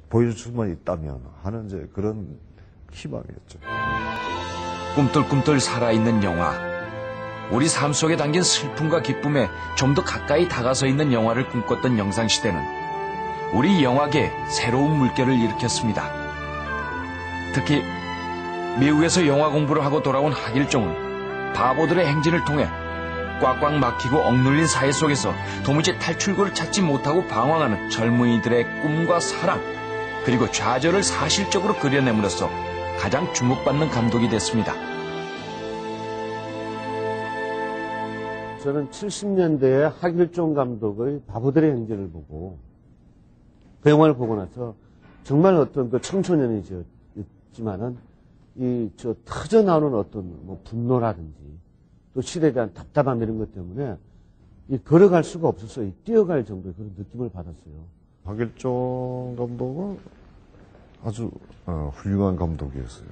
보여줄 수만 있다면 하는 이제 그런 희망이었죠. 꿈틀꿈틀 살아있는 영화. 우리 삶 속에 담긴 슬픔과 기쁨에 좀 더 가까이 다가서 있는 영화를 꿈꿨던 영상시대는 우리 영화계에 새로운 물결을 일으켰습니다. 특히 미국에서 영화 공부를 하고 돌아온 하길종은 바보들의 행진을 통해 꽉꽉 막히고 억눌린 사회 속에서 도무지 탈출구를 찾지 못하고 방황하는 젊은이들의 꿈과 사랑, 그리고 좌절을 사실적으로 그려냄으로써 가장 주목받는 감독이 됐습니다. 저는 70년대에 하길종 감독의 바보들의 행진을 보고 그 영화를 보고 나서 정말 어떤 그 청소년이지만은 터져 나오는 어떤 뭐 분노라든지 또 시대에 대한 답답함 이런 것 때문에 걸어갈 수가 없었어요. 뛰어갈 정도의 그런 느낌을 받았어요. 하길종 감독은 아주 훌륭한 감독이었어요.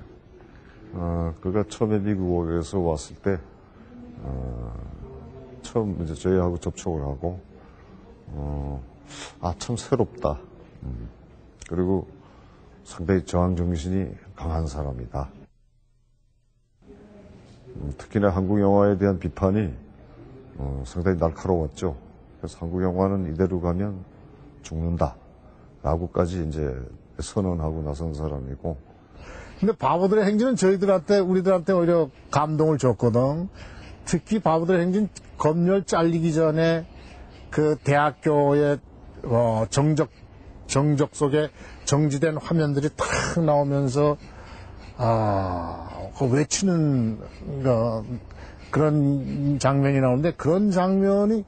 그가 처음에 미국에서 왔을 때 처음 이제 저희하고 접촉을 하고 참 새롭다. 그리고 상당히 저항 정신이 강한 사람이다. 특히나 한국 영화에 대한 비판이 상당히 날카로웠죠. 그래서 한국 영화는 이대로 가면 죽는다. 라고까지 이제 선언하고 나선 사람이고. 근데 바보들의 행진은 우리들한테 오히려 감동을 줬거든. 특히 바보들의 행진 검열 잘리기 전에 그 대학교의 정적 속에 정지된 화면들이 탁 나오면서 그 외치는 그런 장면이 나오는데, 그런 장면이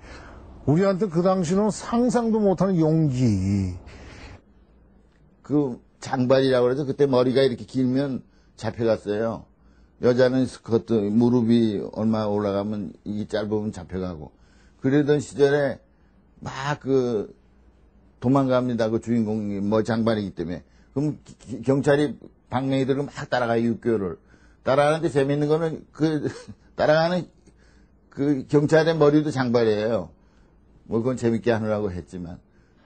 우리한테 그 당시는 상상도 못하는 용기. 그 장발이라고 그래서 그때 머리가 이렇게 길면 잡혀갔어요. 여자는 스커트 무릎이 얼마 올라가면 이게 짧으면 잡혀가고, 그러던 시절에 막 도망갑니다. 그 주인공이 장발이기 때문에. 그럼 경찰이 방맹이들을 막 따라가요. 6개월을 따라가는데 재밌는 거는 따라가는 경찰의 머리도 장발이에요. 뭐 그건 재밌게 하느라고 했지만.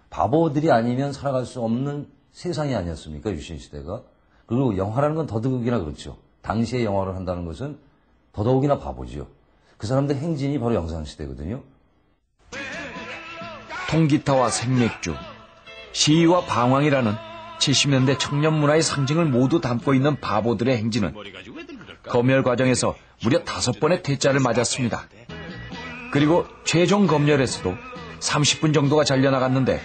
바보들이 아니면 살아갈 수 없는 세상이 아니었습니까, 유신시대가. 그리고 영화라는 건 더더욱이나 그렇죠. 당시에 영화를 한다는 것은 더더욱이나 바보죠. 그 사람들 행진이 바로 영상시대거든요. 통기타와 생맥주, 시위와 방황이라는 70년대 청년 문화의 상징을 모두 담고 있는 바보들의 행진은 검열 과정에서 무려 5번의 퇴짜를 맞았습니다. 그리고 최종 검열에서도 30분 정도가 잘려나갔는데,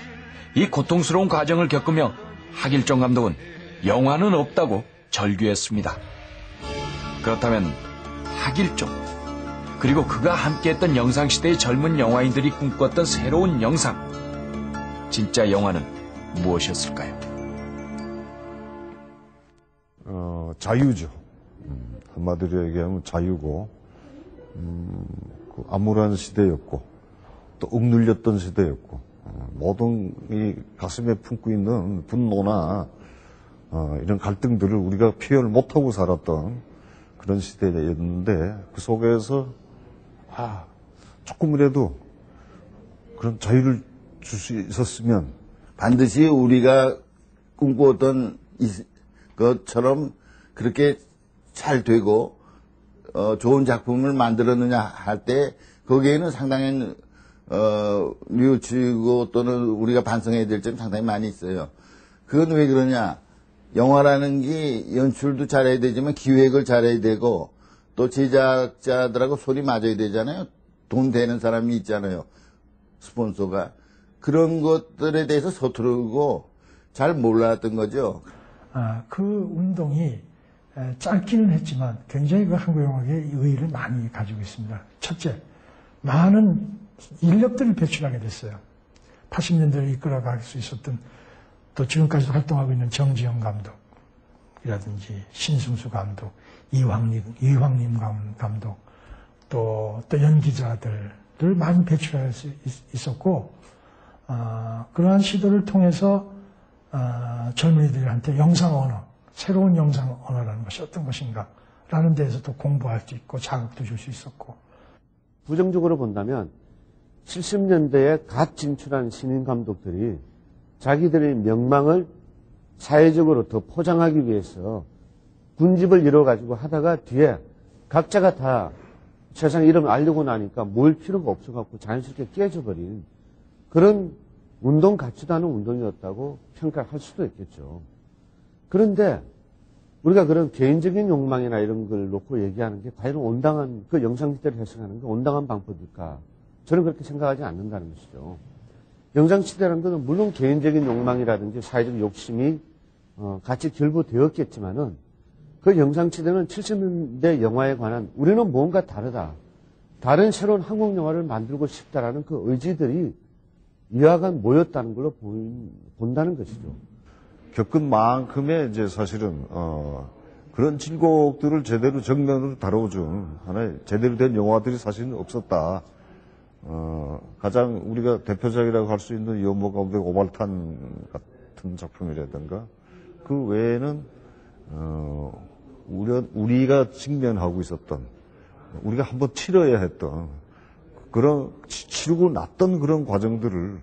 이 고통스러운 과정을 겪으며 하길종 감독은 영화는 없다고 절규했습니다. 그렇다면 하길종, 그리고 그가 함께했던 영상시대의 젊은 영화인들이 꿈꿨던 새로운 영상, 진짜 영화는 무엇이었을까요? 자유죠. 한마디로 얘기하면 자유고, 그 암울한 시대였고, 또 억눌렸던 시대였고, 모든 이 가슴에 품고 있는 분노나 이런 갈등들을 우리가 표현을 못하고 살았던 그런 시대였는데, 그 속에서 조금이라도 그런 자유를 줄 수 있었으면 반드시 우리가 꿈꾸었던 것처럼 그렇게 잘 되고 좋은 작품을 만들었느냐 할 때, 거기에는 상당히 뉘우치고 또는 우리가 반성해야 될 점이 상당히 많이 있어요. 그건 왜 그러냐? 영화라는 게 연출도 잘해야 되지만 기획을 잘해야 되고, 또 제작자들하고 소리 맞아야 되잖아요. 돈 되는 사람이 있잖아요. 스폰서가. 그런 것들에 대해서 서투르고 잘 몰랐던 거죠. 그 운동이 짧기는 했지만 굉장히 그 한국 영화계에 의의를 많이 가지고 있습니다. 첫째, 많은 인력들을 배출하게 됐어요. 80년대를 이끌어갈 수 있었던, 또 지금까지도 활동하고 있는 정지영 감독이라든지 신승수 감독, 이황림 감독, 또 연기자들을 많이 배출할 수 있었고, 그러한 시도를 통해서 젊은이들한테 영상 언어, 새로운 영상 언어라는 것이 어떤 것인가 라는 데에서 또 공부할 수 있고 자극도 줄 수 있었고. 부정적으로 본다면 70년대에 갓 진출한 신인 감독들이 자기들의 명망을 사회적으로 더 포장하기 위해서 군집을 이뤄가지고 하다가 뒤에 각자가 다 세상 이름을 알려고 나니까 모일 필요가 없어갖고 자연스럽게 깨져버린 그런 운동 같지도 않은 운동이었다고 평가할 수도 있겠죠. 그런데 우리가 그런 개인적인 욕망이나 이런 걸 놓고 얘기하는 게 과연 온당한, 그 영상시대를 해석하는 게 온당한 방법일까? 저는 그렇게 생각하지 않는다는 것이죠. 영상시대라는 것은 물론 개인적인 욕망이라든지 사회적 욕심이 같이 결부되었겠지만은 그 영상시대는 70년대 영화에 관한 우리는 뭔가 다르다. 다른 새로운 한국 영화를 만들고 싶다라는 그 의지들이 이와간 모였다는 걸로 본다는 것이죠. 겪은 만큼의 이제 사실은 그런 진곡들을 제대로 정면으로 다뤄준 하나의 제대로 된 영화들이 사실은 없었다. 가장 우리가 대표작이라고 할 수 있는 연모 가운데 오발탄 같은 작품이라든가 그 외에는 우리가 직면하고 있었던 우리가 한번 치러야 했던 그런 치르고 났던 그런 과정들을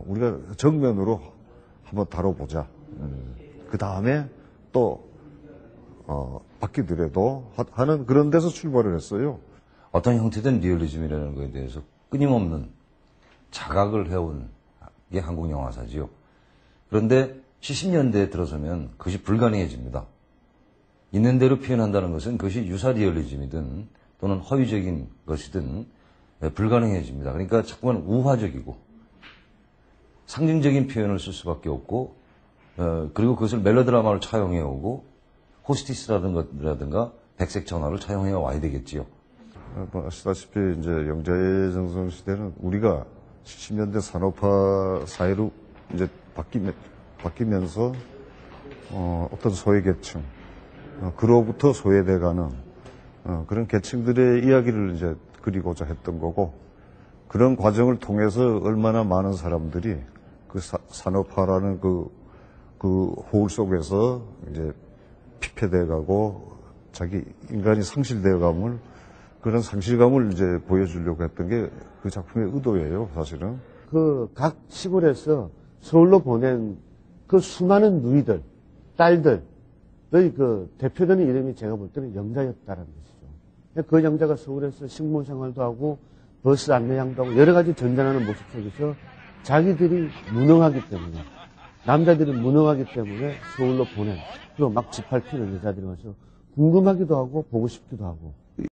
우리가 정면으로 한번 다뤄보자. 그 다음에 또 바뀌더라도 하는 그런 데서 출발을 했어요. 어떤 형태든 리얼리즘이라는 것에 대해서 끊임없는 자각을 해온 게 한국 영화사지요. 그런데 70년대에 들어서면 그것이 불가능해집니다. 있는 대로 표현한다는 것은 그것이 유사 리얼리즘이든 또는 허위적인 것이든 불가능해집니다. 그러니까 자꾸만 우화적이고 상징적인 표현을 쓸 수밖에 없고 그리고 그것을 멜로드라마로 차용해오고 호스티스라든가 백색 전화를 차용해 와야 되겠지요. 아시다시피 이제 영자의 정성 시대는 우리가 70년대 산업화 사회로 이제 바뀌면서 어떤 소외 계층 그로부터 소외돼가는 그런 계층들의 이야기를 이제 그리고자 했던 거고 그런 과정을 통해서 얼마나 많은 사람들이 그 산업화라는 그 호울 속에서 이제 피폐돼가고 자기 인간이 상실되어감을 그런 상실감을 이제 보여주려고 했던 게 그 작품의 의도예요, 사실은. 그 각 시골에서 서울로 보낸 그 수많은 누이들, 딸들의 그 대표되는 이름이 제가 볼 때는 영자였다라는 것이죠. 그 영자가 서울에서 식물 생활도 하고 버스 안내양도 하고 여러 가지 전전하는 모습 속에서 자기들이 무능하기 때문에 남자들이 무능하기 때문에 서울로 보낸 그리고 막 짓밟히는 여자들이 와서 궁금하기도 하고 보고 싶기도 하고